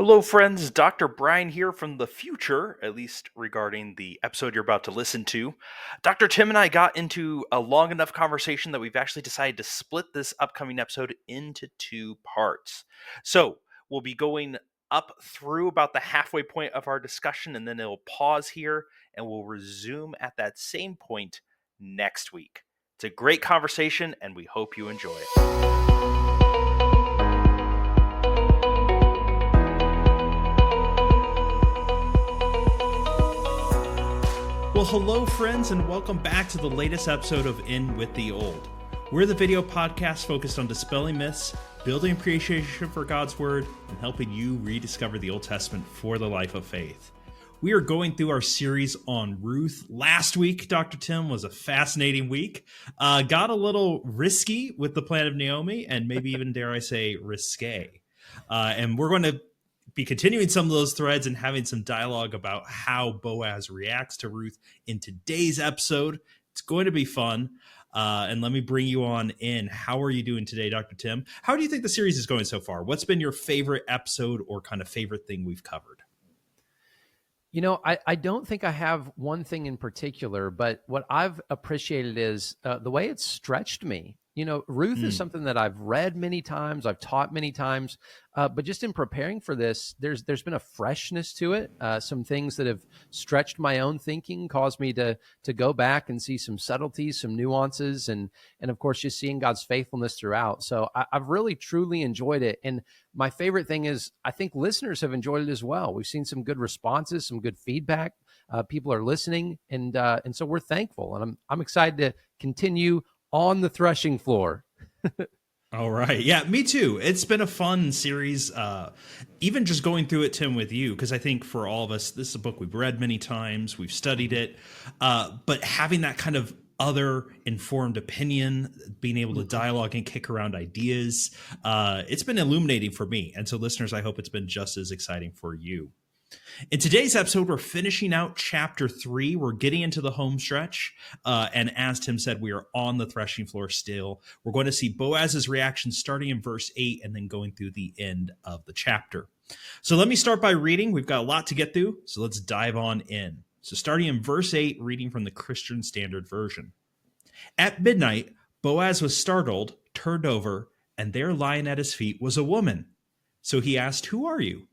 Hello, friends. Dr. Brian here from the future, at least regarding the episode you're about to listen to. Dr. Tim and I got into a long enough conversation that we've actually decided to split this upcoming episode into two parts. So we'll be going up through about the halfway point of our discussion, and then it'll pause here, and we'll resume at that same point next week. It's a great conversation, and we hope you enjoy it. Well, hello, friends, and welcome back to the latest episode of In With the Old. We're the video podcast focused on dispelling myths, building appreciation for God's Word, and helping you rediscover the Old Testament for the life of faith. We are going through our series on Ruth. Last week, Dr. Tim, was a fascinating week. Got a little risky with the plan of Naomi, and maybe even, dare I say, risque. And we're going to be continuing some of those threads and having some dialogue about how Boaz reacts to Ruth in today's episode. It's going to be fun. And let me bring you on in. How are you doing today, Dr. Tim? How do you think the series is going so far? What's been your favorite episode or kind of favorite thing we've covered? You know, I don't think I have one thing in particular, but what I've appreciated is the way it's stretched me. You know, Ruth is something that I've read many times, I've taught many times, but just in preparing for this, there's been a freshness to it. Some things that have stretched my own thinking, caused me to go back and see some subtleties, some nuances, and of course, just seeing God's faithfulness throughout. So I've really, truly enjoyed it. And my favorite thing is I think listeners have enjoyed it as well. We've seen some good responses, some good feedback. People are listening, and so we're thankful. And I'm excited to continue on the threshing floor. All right. Yeah, me too. It's been a fun series, even just going through it, Tim, with you, because I think for all of us, this is a book we've read many times, we've studied it, but having that kind of other informed opinion, being able to dialogue and kick around ideas, it's been illuminating for me. And so listeners, I hope it's been just as exciting for you. In today's episode, we're finishing out chapter 3. We're getting into the home stretch. And as Tim said, we are on the threshing floor still. We're going to see Boaz's reaction starting in verse 8 and then going through the end of the chapter. So let me start by reading. We've got a lot to get through, so let's dive on in. So starting in verse 8, reading from the Christian Standard Version. At midnight, Boaz was startled, turned over, and there lying at his feet was a woman. So he asked, "Who are you?"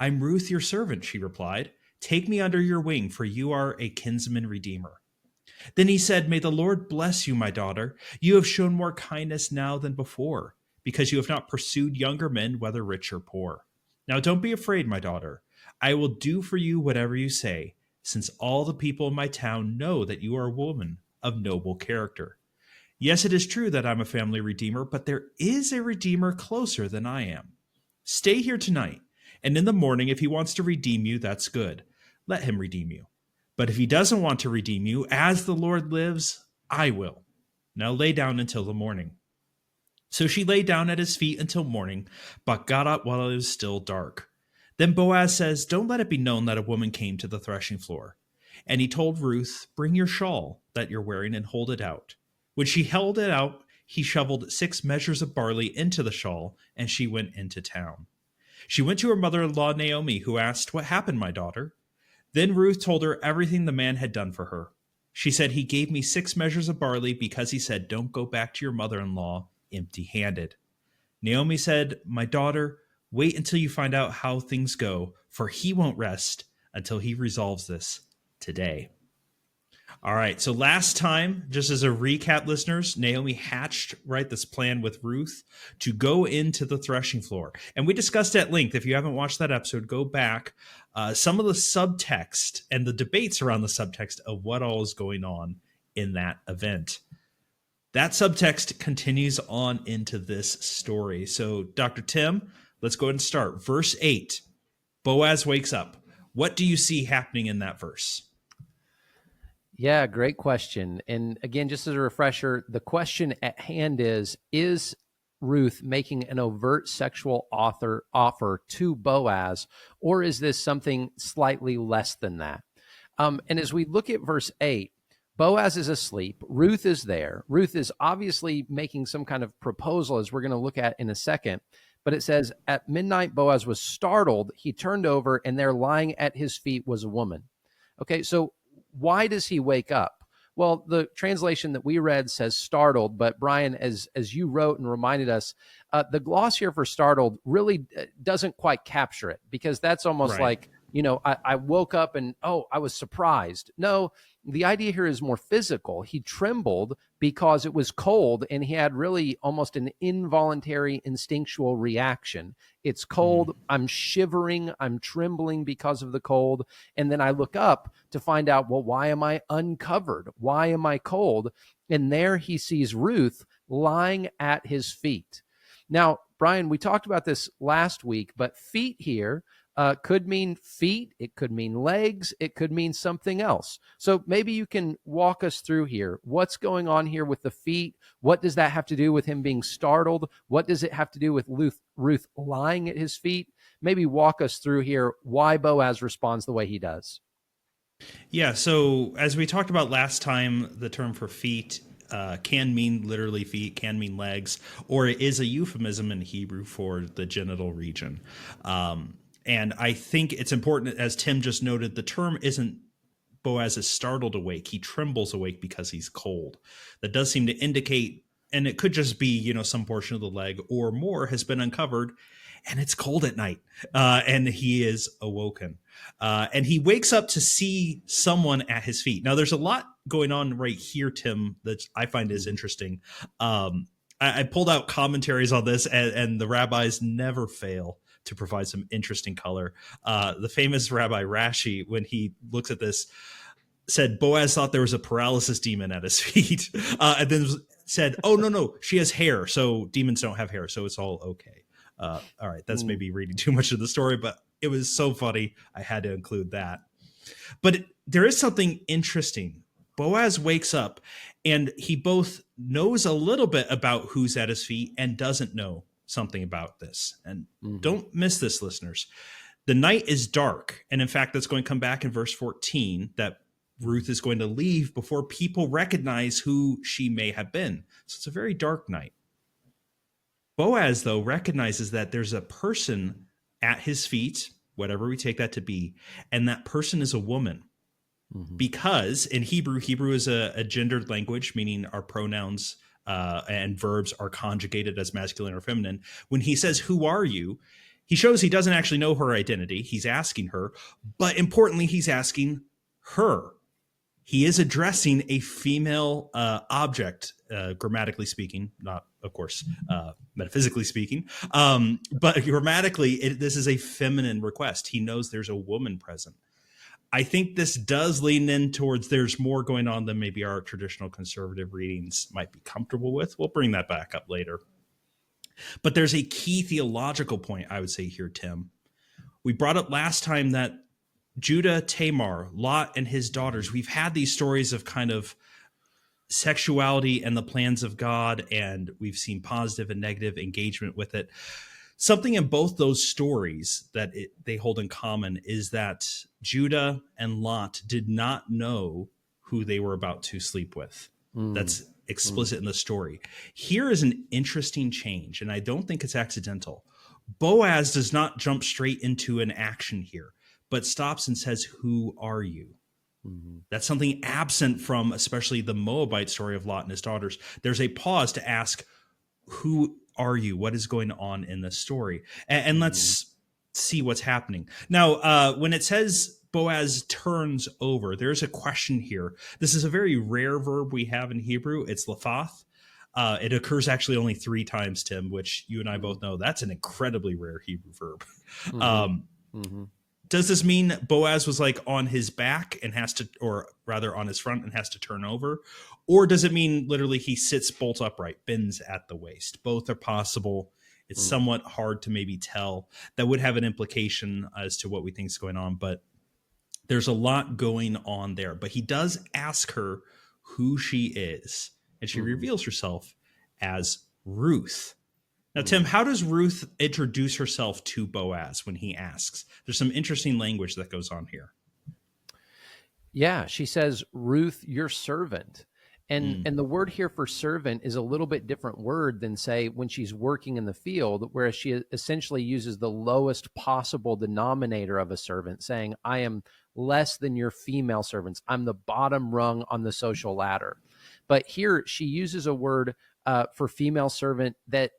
"I'm Ruth, your servant," she replied. "Take me under your wing, for you are a kinsman redeemer." Then he said, "May the Lord bless you, my daughter. You have shown more kindness now than before, because you have not pursued younger men, whether rich or poor. Now don't be afraid, my daughter. I will do for you whatever you say, since all the people in my town know that you are a woman of noble character. Yes, it is true that I'm a family redeemer, but there is a redeemer closer than I am. Stay here tonight. And in the morning, if he wants to redeem you, that's good. Let him redeem you. But if he doesn't want to redeem you, as the Lord lives, I will. Now lay down until the morning." So she lay down at his feet until morning, but got up while it was still dark. Then Boaz says, "Don't let it be known that a woman came to the threshing floor." And he told Ruth, "Bring your shawl that you're wearing and hold it out." When she held it out, he shoveled 6 measures of barley into the shawl, and she went into town. She went to her mother-in-law Naomi, who asked, "What happened, my daughter?" Then Ruth told her everything the man had done for her. She said, "He gave me 6 measures of barley because he said, 'Don't go back to your mother-in-law empty-handed.'" Naomi said, "My daughter, wait until you find out how things go, for he won't rest until he resolves this today." All right, so last time, just as a recap, listeners, Naomi hatched this plan with Ruth to go into the threshing floor. And we discussed at length, if you haven't watched that episode, go back, some of the subtext and the debates around the subtext of what all is going on in that event. That subtext continues on into this story. So, Dr. Tim, let's go ahead and start. Verse 8, Boaz wakes up. What do you see happening in that verse? Yeah, great question. And again, just as a refresher, the question at hand is Ruth making an overt sexual offer to Boaz, or is this something slightly less than that? And as we look at verse 8, Boaz is asleep. Ruth is there. Ruth is obviously making some kind of proposal, as we're going to look at in a second. But it says, at midnight, Boaz was startled. He turned over, and there lying at his feet was a woman. Okay, so why does he wake up? Well, the translation that we read says startled, but Brian, as you wrote and reminded us, the gloss here for startled really doesn't quite capture it, because that's almost Right. like, I woke up and, oh, I was surprised. No, the idea here is more physical. He trembled because it was cold, and he had really almost an involuntary instinctual reaction. It's cold. I'm shivering. I'm trembling because of the cold. And then I look up to find out, well, why am I uncovered? Why am I cold? And there he sees Ruth lying at his feet. Now, Brian, we talked about this last week, but feet here could mean feet, it could mean legs, it could mean something else. So maybe you can walk us through here. What's going on here with the feet? What does that have to do with him being startled? What does it have to do with Ruth lying at his feet? Maybe walk us through here why Boaz responds the way he does. Yeah, so as we talked about last time, the term for feet can mean literally feet, can mean legs, or it is a euphemism in Hebrew for the genital region. And I think it's important, as Tim just noted, the term isn't Boaz is startled awake. He trembles awake because he's cold. That does seem to indicate, and it could just be, some portion of the leg or more has been uncovered, and it's cold at night, and he is awoken. And he wakes up to see someone at his feet. Now, there's a lot going on right here, Tim, that I find is interesting. I pulled out commentaries on this, and the rabbis never fail to provide some interesting color. The famous Rabbi Rashi, when he looks at this, said Boaz thought there was a paralysis demon at his feet, and then said, oh, no, she has hair, so demons don't have hair, so it's all okay. All right, that's maybe reading too much of the story, but it was so funny, I had to include that. But there is something interesting. Boaz wakes up, and he both knows a little bit about who's at his feet and doesn't know something about this. And don't miss this, listeners. The night is dark. And in fact, that's going to come back in verse 14, that Ruth is going to leave before people recognize who she may have been. So it's a very dark night. Boaz, though, recognizes that there's a person at his feet, whatever we take that to be, and that person is a woman. Because in Hebrew is a gendered language, meaning our pronouns and verbs are conjugated as masculine or feminine. When he says, who are you? He shows he doesn't actually know her identity. He's asking her, but importantly, he's asking her. He is addressing a female object, grammatically speaking, not, of course, metaphysically speaking, but grammatically, this is a feminine request. He knows there's a woman present. I think this does lean in towards there's more going on than maybe our traditional conservative readings might be comfortable with. We'll bring that back up later. But there's a key theological point, I would say here, Tim. We brought up last time that Judah, Tamar, Lot, and his daughters, we've had these stories of kind of sexuality and the plans of God, and we've seen positive and negative engagement with it. Something in both those stories that they hold in common is that Judah and Lot did not know who they were about to sleep with. That's explicit in the story. Here is an interesting change, and I don't think it's accidental. Boaz does not jump straight into an action here, but stops and says, who are you? That's something absent from especially the Moabite story of Lot and his daughters. There's a pause to ask, who are you? What is going on in this story? And let's see what's happening. Now, when it says Boaz turns over, there's a question here. This is a very rare verb we have in Hebrew. It's lafath. It occurs actually only 3 times, Tim, which you and I both know that's an incredibly rare Hebrew verb. Does this mean Boaz was like on his back and has to, or rather on his front and has to turn over? Or does it mean literally he sits bolt upright, bends at the waist? Both are possible. It's somewhat hard to maybe tell. That would have an implication as to what we think is going on, but there's a lot going on there. But he does ask her who she is, and she reveals herself as Ruth. Now, Tim, how does Ruth introduce herself to Boaz when he asks? There's some interesting language that goes on here. Yeah, she says, Ruth, your servant. And the word here for servant is a little bit different word than, say, when she's working in the field, whereas she essentially uses the lowest possible denominator of a servant, saying, I am less than your female servants. I'm the bottom rung on the social ladder. But here she uses a word for female servant that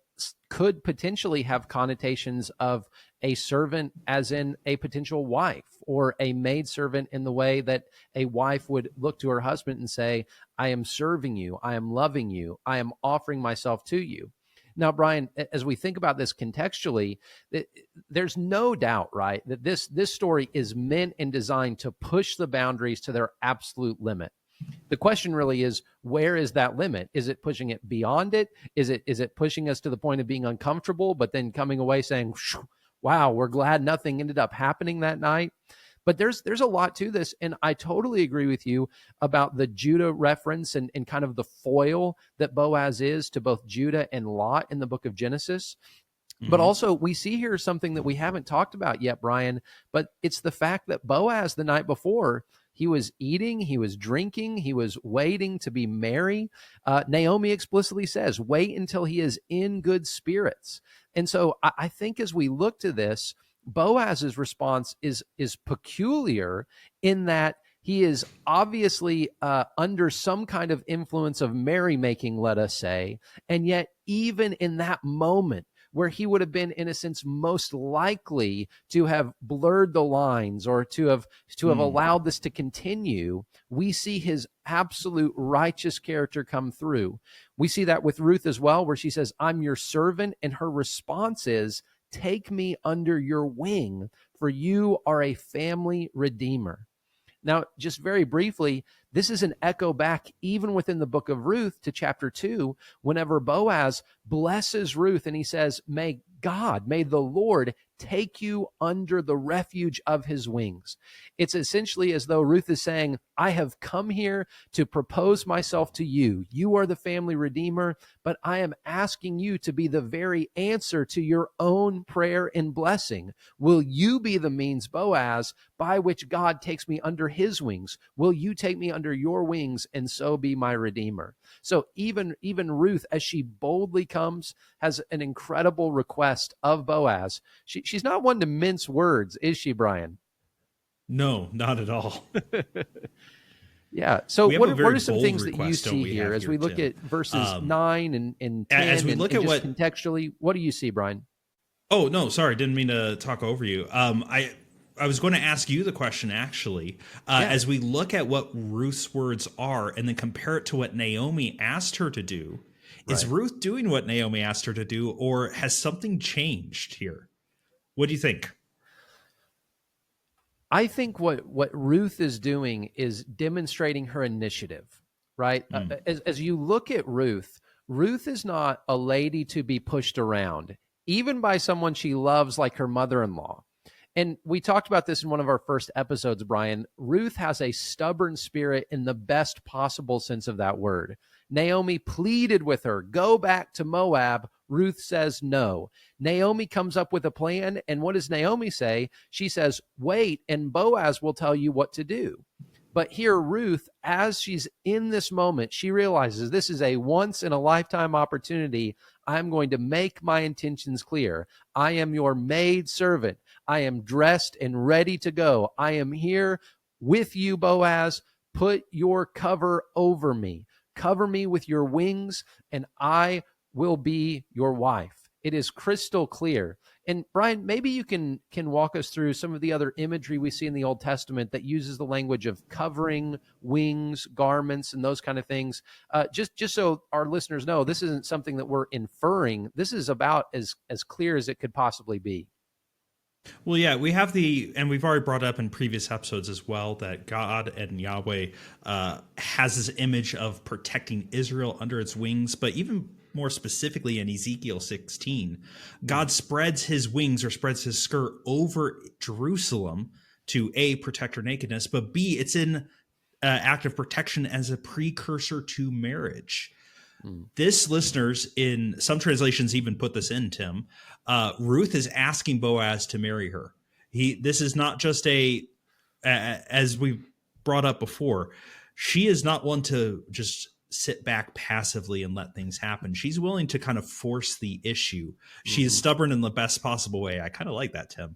could potentially have connotations of a servant as in a potential wife, or a maidservant in the way that a wife would look to her husband and say, I am serving you, I am loving you, I am offering myself to you. Now, Brian, as we think about this contextually, there's no doubt, right, that this story is meant and designed to push the boundaries to their absolute limit. The question really is, where is that limit? Is it pushing it beyond it? Is it pushing us to the point of being uncomfortable, but then coming away saying, wow, we're glad nothing ended up happening that night? But there's a lot to this, and I totally agree with you about the Judah reference and kind of the foil that Boaz is to both Judah and Lot in the book of Genesis. But also, we see here something that we haven't talked about yet, Brian, but it's the fact that Boaz, the night before, he was eating, he was drinking, he was waiting to be merry. Naomi explicitly says, wait until he is in good spirits. And so I think as we look to this, Boaz's response is peculiar in that he is obviously under some kind of influence of merrymaking, let us say, and yet even in that moment, where he would have been, in a sense, most likely to have blurred the lines or to have allowed this to continue, we see his absolute righteous character come through. We see that with Ruth as well, where she says, I'm your servant, and her response is, take me under your wing, for you are a family redeemer. Now, just very briefly, this is an echo back even within the book of Ruth to chapter 2, whenever Boaz blesses Ruth and he says, may the Lord take you under the refuge of his wings. It's essentially as though Ruth is saying, I have come here to propose myself to you. You are the family redeemer, but I am asking you to be the very answer to your own prayer and blessing. Will you be the means, Boaz, by which God takes me under his wings? Will you take me under your wings and so be my redeemer? So even Ruth, as she boldly comes, has an incredible request of Boaz. She's not one to mince words, is she, Brian? No, not at all. Yeah. So what are some things that you see here as we look Tim? at verses 9 and 10? As we look at what contextually, what do you see, Brian? Oh, no, sorry. Didn't mean to talk over you. I was going to ask you the question, actually. As we look at what Ruth's words are and then compare it to what Naomi asked her to do, is Ruth doing what Naomi asked her to do, or has something changed here? What do you think? I think what Ruth is doing is demonstrating her initiative, right? As you look at Ruth, Ruth is not a lady to be pushed around, even by someone she loves like her mother-in-law. And we talked about this in one of our first episodes, Brian. Ruth has a stubborn spirit in the best possible sense of that word. Naomi pleaded with her, go back to Moab. Ruth says no. Naomi comes up with a plan, and what does Naomi say? She says, wait, and Boaz will tell you what to do. But here, Ruth, as she's in this moment, she realizes this is a once-in-a-lifetime opportunity. I'm going to make my intentions clear. I am your maid servant. I am dressed and ready to go. I am here with you, Boaz. Put your cover over me. Cover me with your wings, and I will be your wife. It is crystal clear. And Brian, maybe you can walk us through some of the other imagery we see in the Old Testament that uses the language of covering, wings, garments, and those kind of things. Just so our listeners know, this isn't something that we're inferring. This is about as clear as it could possibly be. Well, yeah, we have and we've already brought up in previous episodes as well, that God and Yahweh has this image of protecting Israel under its wings, but even more specifically in Ezekiel 16, God spreads his wings or spreads his skirt over Jerusalem to A, protect her nakedness, but B, it's in act of protection as a precursor to marriage. This, listeners, in some translations even put this in, Tim, Ruth is asking Boaz to marry her. This is not just as we brought up before, she is not one to just sit back passively and let things happen. She's willing to kind of force the issue. She is stubborn in the best possible way. I kind of like that, Tim.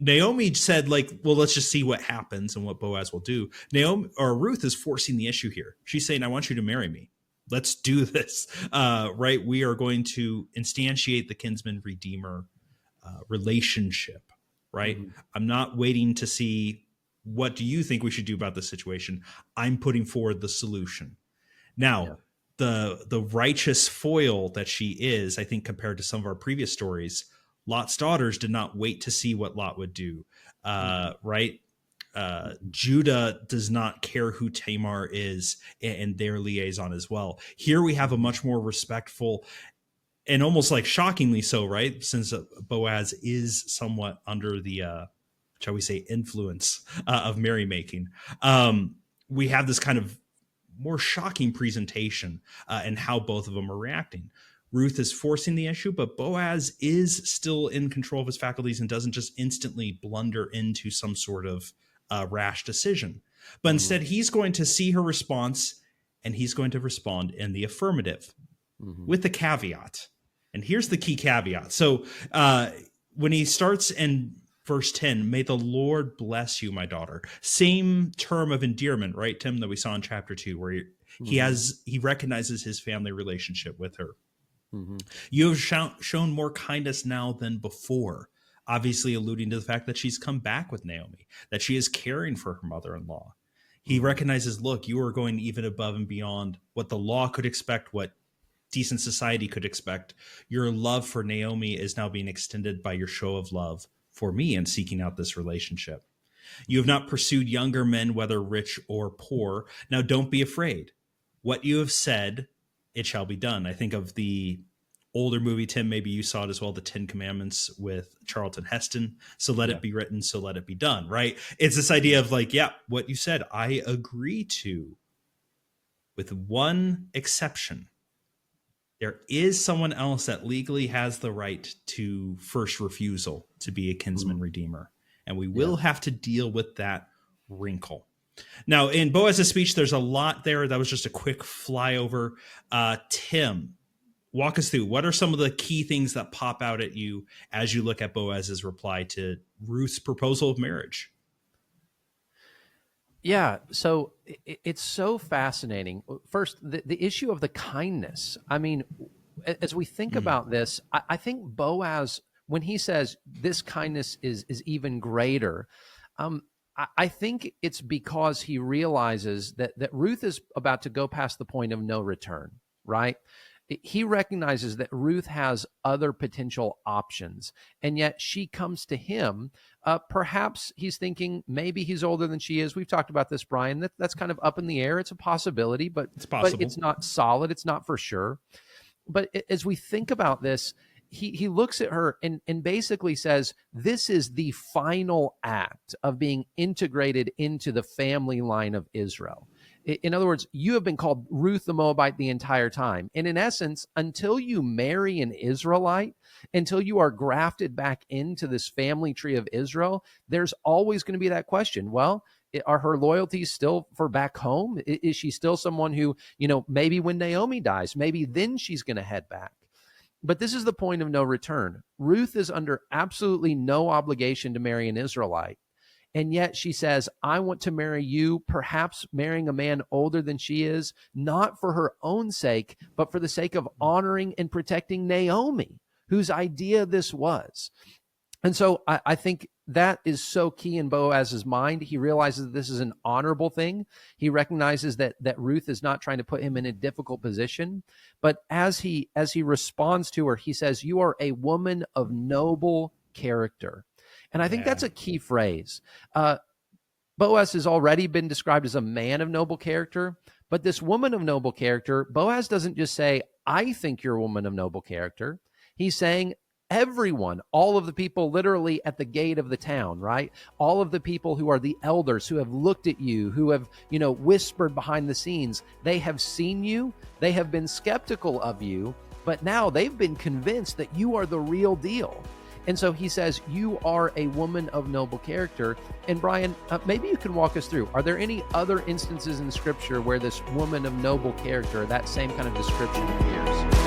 Naomi said, like, well, let's just see what happens and what Boaz will do. Naomi or Ruth is forcing the issue here. She's saying, I want you to marry me. Let's do this. Right. We are going to instantiate the kinsman redeemer relationship. Right. I'm not waiting to see what do you think we should do about this situation. I'm putting forward the solution. Now, the righteous foil that she is, I think, compared to some of our previous stories, Lot's daughters did not wait to see what Lot would do. Right. Judah does not care who Tamar is and their liaison as well. Here we have a much more respectful and almost like shockingly so, right? Since Boaz is somewhat under the, shall we say, influence of merrymaking. We have this kind of more shocking presentation and how both of them are reacting. Ruth is forcing the issue, but Boaz is still in control of his faculties and doesn't just instantly blunder into some sort of rash decision. But instead, he's going to see her response and he's going to respond in the affirmative with the caveat. And here's the key caveat. So when he starts in verse 10, may the Lord bless you, my daughter. Same term of endearment, right, Tim, that we saw in chapter 2, where he recognizes his family relationship with her. You have shown more kindness now than before, obviously alluding to the fact that she's come back with Naomi, that she is caring for her mother-in-law. He recognizes, look, you are going even above and beyond what the law could expect, what decent society could expect. Your love for Naomi is now being extended by your show of love for me and seeking out this relationship. You have not pursued younger men, whether rich or poor. Now don't be afraid. What you have said, it shall be done. I think of the older movie, Tim, maybe you saw it as well, the 10 Commandments with Charlton Heston. So let it be written, so let it be done, right? It's this idea of like, yeah, what you said, I agree to, with one exception. There is someone else that legally has the right to first refusal to be a kinsman redeemer. And we will have to deal with that wrinkle. Now, in Boaz's speech, there's a lot there. That was just a quick flyover. Tim, walk us through. What are some of the key things that pop out at you as you look at Boaz's reply to Ruth's proposal of marriage? Yeah, so it's so fascinating. First, the issue of the kindness. I mean, as we think about this, I think Boaz, when he says this kindness is even greater, I think it's because he realizes that Ruth is about to go past the point of no return, right? He recognizes that Ruth has other potential options, and yet she comes to him. Perhaps he's thinking maybe he's older than she is. We've talked about this, Brian. That's kind of up in the air. It's a possibility, but it's not solid. It's not for sure. But as we think about this, he looks at her and basically says, this is the final act of being integrated into the family line of Israel. In other words, you have been called Ruth the Moabite the entire time. And in essence, until you marry an Israelite, until you are grafted back into this family tree of Israel, there's always going to be that question. Well, are her loyalties still for back home? Is she still someone who, maybe when Naomi dies, maybe then she's going to head back? But this is the point of no return. Ruth is under absolutely no obligation to marry an Israelite. And yet she says, I want to marry you, perhaps marrying a man older than she is, not for her own sake, but for the sake of honoring and protecting Naomi, whose idea this was. And so I think that is so key in Boaz's mind. He realizes that this is an honorable thing. He recognizes that Ruth is not trying to put him in a difficult position. But as he responds to her, he says, you are a woman of noble character. And I think that's a key phrase. Boaz has already been described as a man of noble character, but this woman of noble character, Boaz doesn't just say, I think you're a woman of noble character. He's saying everyone, all of the people literally at the gate of the town, right? All of the people who are the elders who have looked at you, who have, whispered behind the scenes, they have seen you, they have been skeptical of you, but now they've been convinced that you are the real deal. And so he says, you are a woman of noble character. And Brian, maybe you can walk us through, are there any other instances in Scripture where this woman of noble character, that same kind of description appears?